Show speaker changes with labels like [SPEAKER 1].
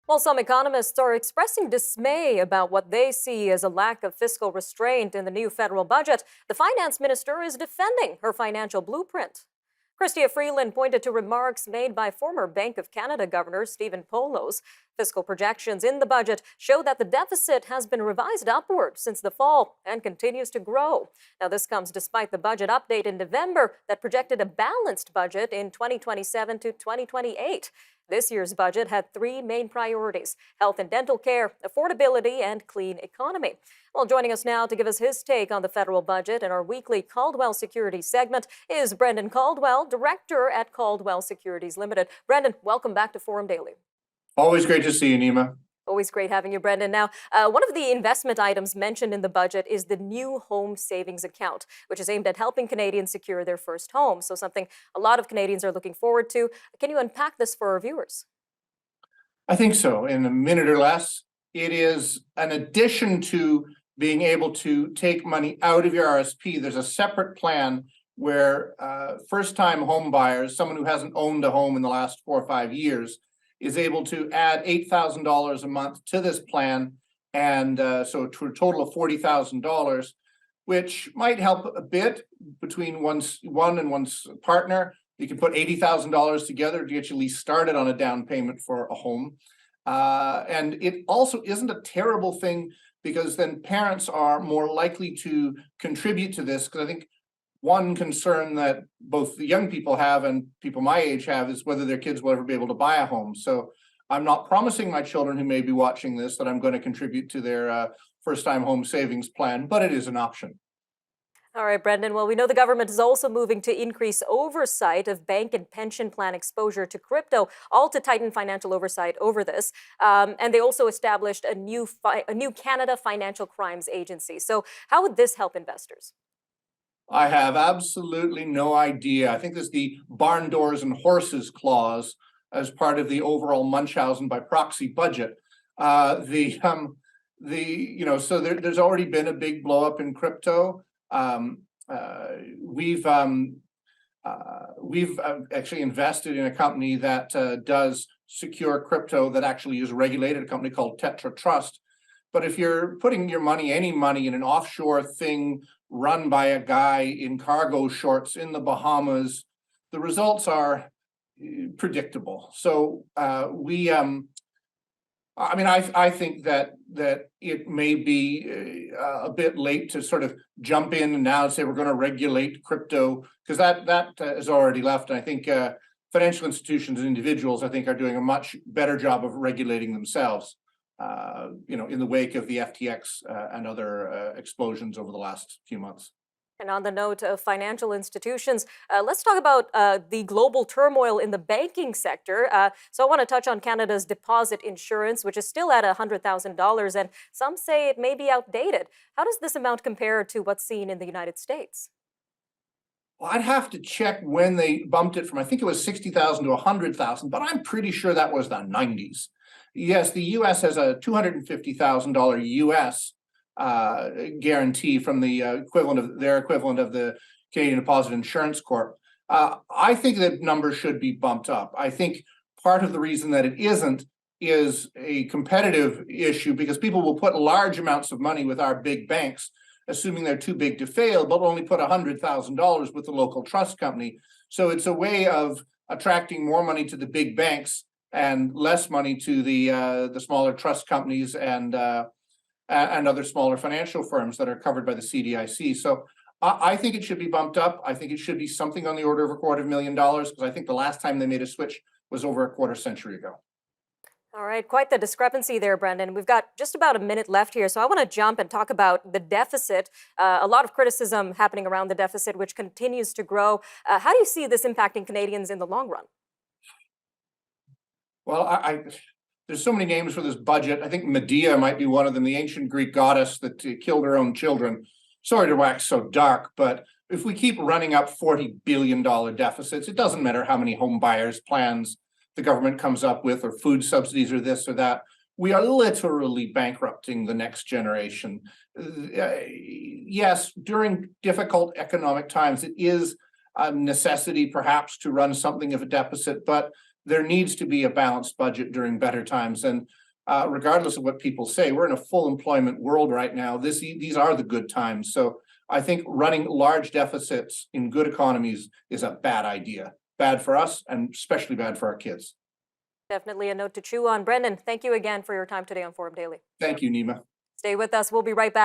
[SPEAKER 1] While some economists are expressing dismay about what they see as a lack of fiscal restraint in the new federal budget, the finance minister is defending her financial blueprint. Chrystia Freeland pointed to remarks made by former Bank of Canada Governor Stephen Poloz. Fiscal projections in the budget show that the deficit has been revised upward since the fall and continues to grow. Now, this comes despite the budget update in November that projected a balanced budget in 2027 to 2028. This year's budget had three main priorities: health and dental care, affordability, and clean economy. Well, joining us now to give us his take on the federal budget in our weekly Caldwell Securities segment is Brendan Caldwell, director at Caldwell Securities Ltd. Brendan, welcome back to Forum Daily.
[SPEAKER 2] Always great to see you, Nima.
[SPEAKER 1] Always great having you, Brendan. Now, one of the investment items mentioned in the budget is the new home savings account, which is aimed at helping Canadians secure their first home. So something a lot of Canadians are looking forward to. Can you unpack this for our viewers?
[SPEAKER 2] I think so. In a minute or less, it is an addition to being able to take money out of your RSP. There's a separate plan where first-time home buyers, someone who hasn't owned a home in the last 4 or 5 years, is able to add $8,000 a month to this plan, and so to a total of $40,000, which might help a bit between one and one's partner. You can put $80,000 together to get you at least started on a down payment for a home. And it also isn't a terrible thing because then parents are more likely to contribute to this, because I think one concern that both the young people have and people my age have is whether their kids will ever be able to buy a home. So I'm not promising my children who may be watching this that I'm going to contribute to their first-time home savings plan, but it is an option.
[SPEAKER 1] All right, Brendan. Well, we know the government is also moving to increase oversight of bank and pension plan exposure to crypto, all to tighten financial oversight over this. And they also established a new Canada Financial Crimes Agency. So how would this help investors?
[SPEAKER 2] I have absolutely no idea. I think there's the barn doors and horses clause as part of the overall Munchausen by proxy budget. So there's already been a big blow up in crypto. We've actually invested in a company that does secure crypto that actually is regulated, a company called Tetra Trust. But if you're putting your money, any money, in an offshore thing run by a guy in cargo shorts in the Bahamas, the results are predictable. So I think that it may be a bit late to sort of jump in and now say we're going to regulate crypto, because that is already left. And I think financial institutions and individuals, I think, are doing a much better job of regulating themselves. In the wake of the FTX and other explosions over the last few months.
[SPEAKER 1] And on the note of financial institutions, let's talk about the global turmoil in the banking sector. So I want to touch on Canada's deposit insurance, which is still at $100,000, and some say it may be outdated. How does this amount compare to what's seen in the United States?
[SPEAKER 2] Well, I'd have to check when they bumped it from, I think it was 60,000 to 100,000, but I'm pretty sure that was the 90s. Yes, the U.S. has a $250,000 U.S. Guarantee from the equivalent of the Canadian Deposit Insurance Corp. I think that number should be bumped up. I think part of the reason that it isn't is a competitive issue, because people will put large amounts of money with our big banks, assuming they're too big to fail, but only put $100,000 with the local trust company. So it's a way of attracting more money to the big banks and less money to the smaller trust companies and other smaller financial firms that are covered by the CDIC. So I think it should be bumped up. I think it should be something on the order of $250,000, because I think the last time they made a switch was over a quarter century ago.
[SPEAKER 1] All right, quite the discrepancy there, Brendan. We've got just about a minute left here, so I want to jump and talk about the deficit. A lot of criticism happening around the deficit, which continues to grow. How do you see this impacting Canadians in the long run?
[SPEAKER 2] Well, there's so many names for this budget. I think Medea might be one of them, the ancient Greek goddess that killed her own children. Sorry to wax so dark, but if we keep running up $40 billion deficits, it doesn't matter how many home buyers plans the government comes up with, or food subsidies, or this or that. We are literally bankrupting the next generation. Yes, during difficult economic times, it is a necessity perhaps to run something of a deficit, but there needs to be a balanced budget during better times. And regardless of what people say, we're in a full employment world right now. These are the good times. So I think running large deficits in good economies is a bad idea. Bad for us and especially bad for our kids.
[SPEAKER 1] Definitely a note to chew on. Brendan, thank you again for your time today on Forum Daily.
[SPEAKER 2] Thank you, Nima.
[SPEAKER 1] Stay with us. We'll be right back.